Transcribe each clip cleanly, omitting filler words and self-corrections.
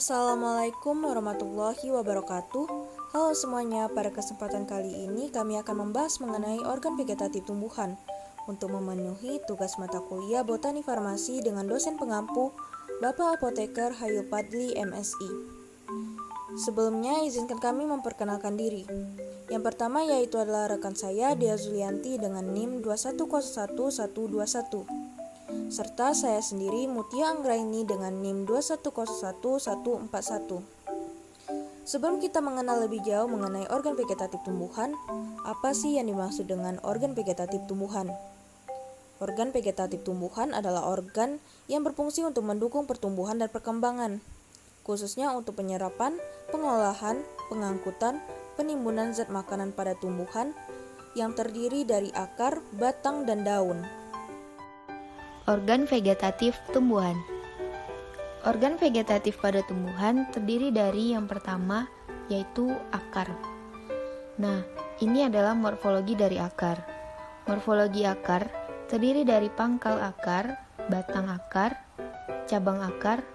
Assalamualaikum warahmatullahi wabarakatuh. Halo semuanya, pada kesempatan kali ini kami akan membahas mengenai organ vegetatif tumbuhan untuk memenuhi tugas mata kuliah Botani Farmasi dengan dosen pengampu Bapak Apoteker Hayul Padli MSI. Sebelumnya izinkan kami memperkenalkan diri. Yang pertama yaitu adalah rekan saya Dea Zulianti dengan NIM 2101121, serta saya sendiri Mutia Anggraini dengan NIM 2101141. Sebelum kita mengenal lebih jauh mengenai organ vegetatif tumbuhan, apa sih yang dimaksud dengan organ vegetatif tumbuhan? Organ vegetatif tumbuhan adalah organ yang berfungsi untuk mendukung pertumbuhan dan perkembangan, khususnya untuk penyerapan, pengolahan, pengangkutan, penimbunan zat makanan pada tumbuhan yang terdiri dari akar, batang, dan daun. Organ vegetatif tumbuhan. Organ vegetatif pada tumbuhan terdiri dari yang pertama, yaitu akar. Nah, ini adalah morfologi dari akar. Morfologi akar terdiri dari pangkal akar, batang akar, cabang akar,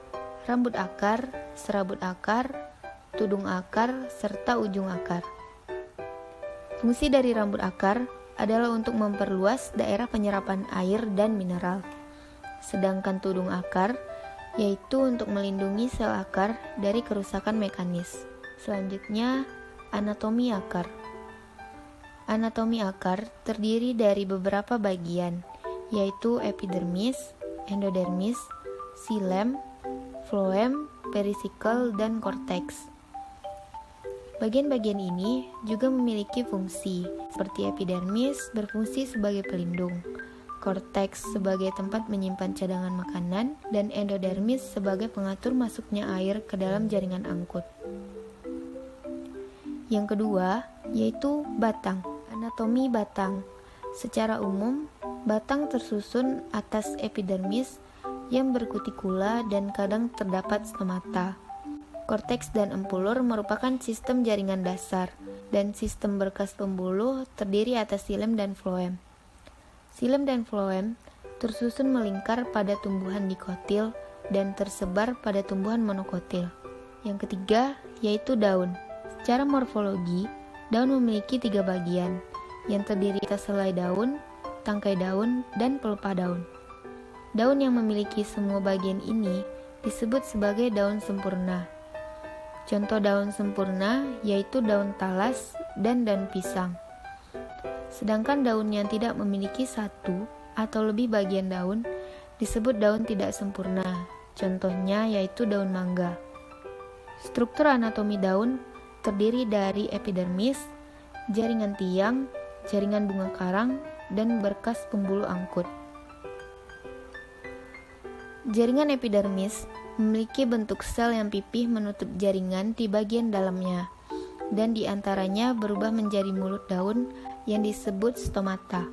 rambut akar, serabut akar, tudung akar, serta ujung akar. Fungsi dari rambut akar adalah untuk memperluas daerah penyerapan air dan mineral. Sedangkan tudung akar yaitu untuk melindungi sel akar dari kerusakan mekanis. Selanjutnya, anatomi akar. Anatomi akar terdiri dari beberapa bagian, yaitu epidermis, endodermis, xilem, floem, perisikkel, dan korteks. Bagian-bagian ini juga memiliki fungsi, seperti epidermis berfungsi sebagai pelindung, korteks sebagai tempat menyimpan cadangan makanan, dan endodermis sebagai pengatur masuknya air ke dalam jaringan angkut. Yang kedua, yaitu batang. Anatomi batang. Secara umum, batang tersusun atas epidermis yang berkutikula dan kadang terdapat stomata. Korteks dan empulur merupakan sistem jaringan dasar, dan sistem berkas pembuluh terdiri atas xilem dan floem. Xilem dan floem tersusun melingkar pada tumbuhan dikotil dan tersebar pada tumbuhan monokotil. Yang ketiga, yaitu daun. Secara morfologi, daun memiliki 3 bagian, yang terdiri atas helai daun, tangkai daun, dan pelepah daun. Daun yang memiliki semua bagian ini disebut sebagai daun sempurna. Contoh daun sempurna yaitu daun talas dan daun pisang. Sedangkan daun yang tidak memiliki satu atau lebih bagian daun disebut daun tidak sempurna. Contohnya yaitu daun mangga. Struktur anatomi daun terdiri dari epidermis, jaringan tiang, jaringan bunga karang, dan berkas pembuluh angkut. Jaringan epidermis memiliki bentuk sel yang pipih menutup jaringan di bagian dalamnya, dan di antaranya berubah menjadi mulut daun yang disebut stomata.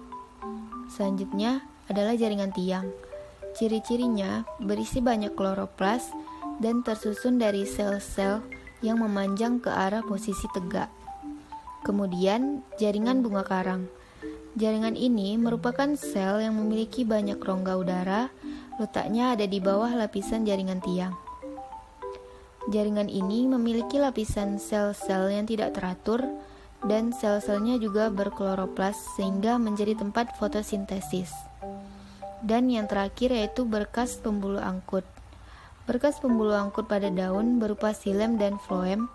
Selanjutnya adalah jaringan tiang. Ciri-cirinya berisi banyak kloroplas dan tersusun dari sel-sel yang memanjang ke arah posisi tegak. Kemudian, jaringan bunga karang. Jaringan ini merupakan sel yang memiliki banyak rongga udara. Letaknya ada di bawah lapisan jaringan tiang. Jaringan ini memiliki lapisan sel-sel yang tidak teratur dan sel-selnya juga berkloroplas sehingga menjadi tempat fotosintesis. Dan yang terakhir yaitu berkas pembuluh angkut. Berkas pembuluh angkut pada daun berupa xilem dan floem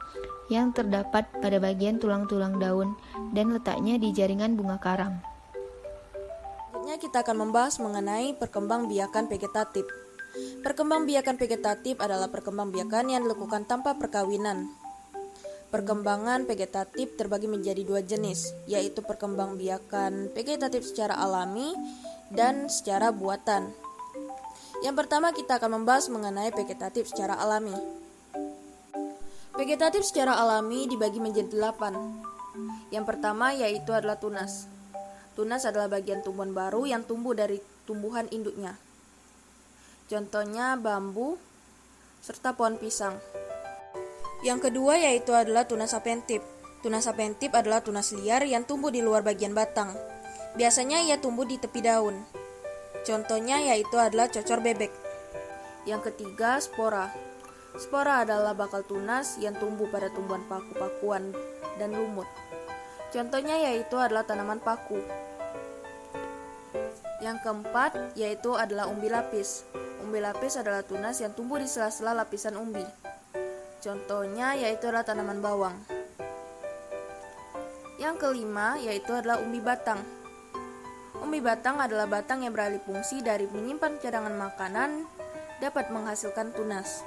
yang terdapat pada bagian tulang-tulang daun dan letaknya di jaringan bunga karang. Selanjutnya kita akan membahas mengenai perkembangbiakan vegetatif. Perkembangbiakan vegetatif adalah perkembangbiakan yang dilakukan tanpa perkawinan. Perkembangan vegetatif terbagi menjadi 2 jenis, yaitu perkembangbiakan vegetatif secara alami dan secara buatan. Yang pertama kita akan membahas mengenai vegetatif secara alami. Vegetatif secara alami dibagi menjadi 8. Yang pertama yaitu adalah tunas. Tunas adalah bagian tumbuhan baru yang tumbuh dari tumbuhan induknya. Contohnya bambu serta pohon pisang. Yang kedua yaitu adalah tunas apentip. Tunas apentip adalah tunas liar yang tumbuh di luar bagian batang. Biasanya ia tumbuh di tepi daun. Contohnya yaitu adalah cocor bebek. Yang ketiga, spora. Spora adalah bakal tunas yang tumbuh pada tumbuhan paku-pakuan dan lumut. Contohnya yaitu adalah tanaman paku. Yang keempat yaitu adalah umbi lapis. Umbi lapis adalah tunas yang tumbuh di sela-sela lapisan umbi. Contohnya yaitu adalah tanaman bawang. Yang kelima yaitu adalah umbi batang. Umbi batang adalah batang yang beralih fungsi dari menyimpan cadangan makanan dapat menghasilkan tunas.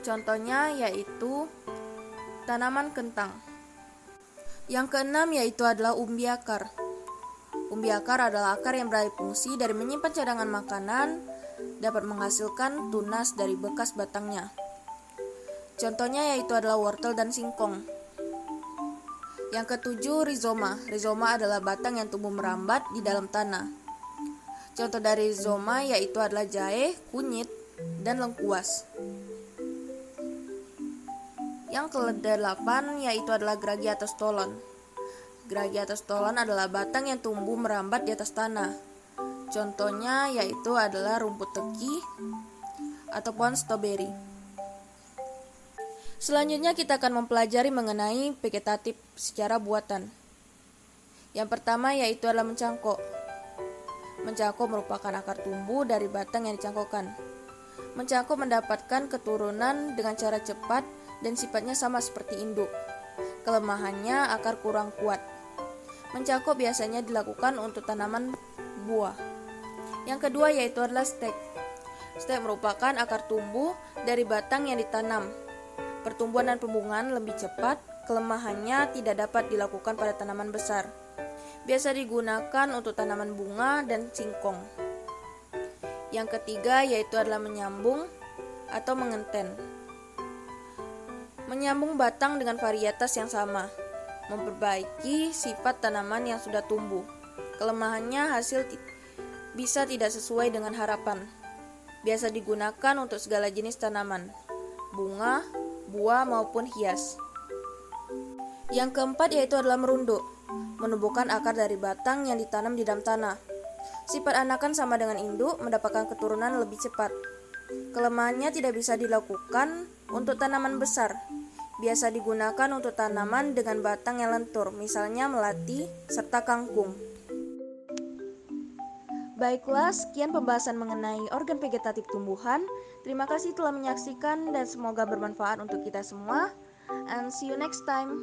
Contohnya yaitu tanaman kentang. Yang keenam yaitu adalah umbi akar. Umbi akar adalah akar yang beralih fungsi dari menyimpan cadangan makanan dapat menghasilkan tunas dari bekas batangnya. Contohnya yaitu adalah wortel dan singkong. Yang ketujuh, rizoma. Rizoma adalah batang yang tumbuh merambat di dalam tanah. Contoh dari rizoma yaitu adalah jahe, kunyit, dan lengkuas. Yang ke-8 yaitu adalah geragi atau stolon. Geragi atau stolon adalah batang yang tumbuh merambat di atas tanah. Contohnya yaitu adalah rumput teki atau pohon stroberi. Selanjutnya kita akan mempelajari mengenai vegetatif secara buatan. Yang pertama yaitu adalah mencangkok. Mencangkok merupakan akar tumbuh dari batang yang dicangkokkan. Mencangkok mendapatkan keturunan dengan cara cepat dan sifatnya sama seperti induk. Kelemahannya akar kurang kuat. Mencangkok biasanya dilakukan untuk tanaman buah. Yang kedua yaitu adalah stek. Stek merupakan akar tumbuh dari batang yang ditanam. Pertumbuhan dan pembungaan lebih cepat, kelemahannya tidak dapat dilakukan pada tanaman besar. Biasa digunakan untuk tanaman bunga dan singkong. Yang ketiga yaitu adalah menyambung atau mengenten. Menyambung batang dengan varietas yang sama, memperbaiki sifat tanaman yang sudah tumbuh. Kelemahannya hasil bisa tidak sesuai dengan harapan. Biasa digunakan untuk segala jenis tanaman, bunga, buah maupun hias. Yang keempat yaitu adalah merunduk, menumbuhkan akar dari batang yang ditanam di dalam tanah. Sifat anakan sama dengan induk, mendapatkan keturunan lebih cepat. Kelemahannya tidak bisa dilakukan untuk tanaman besar. Biasa digunakan untuk tanaman dengan batang yang lentur, misalnya melati serta kangkung. Baiklah, sekian pembahasan mengenai organ vegetatif tumbuhan. Terima kasih telah menyaksikan dan semoga bermanfaat untuk kita semua. And see you next time.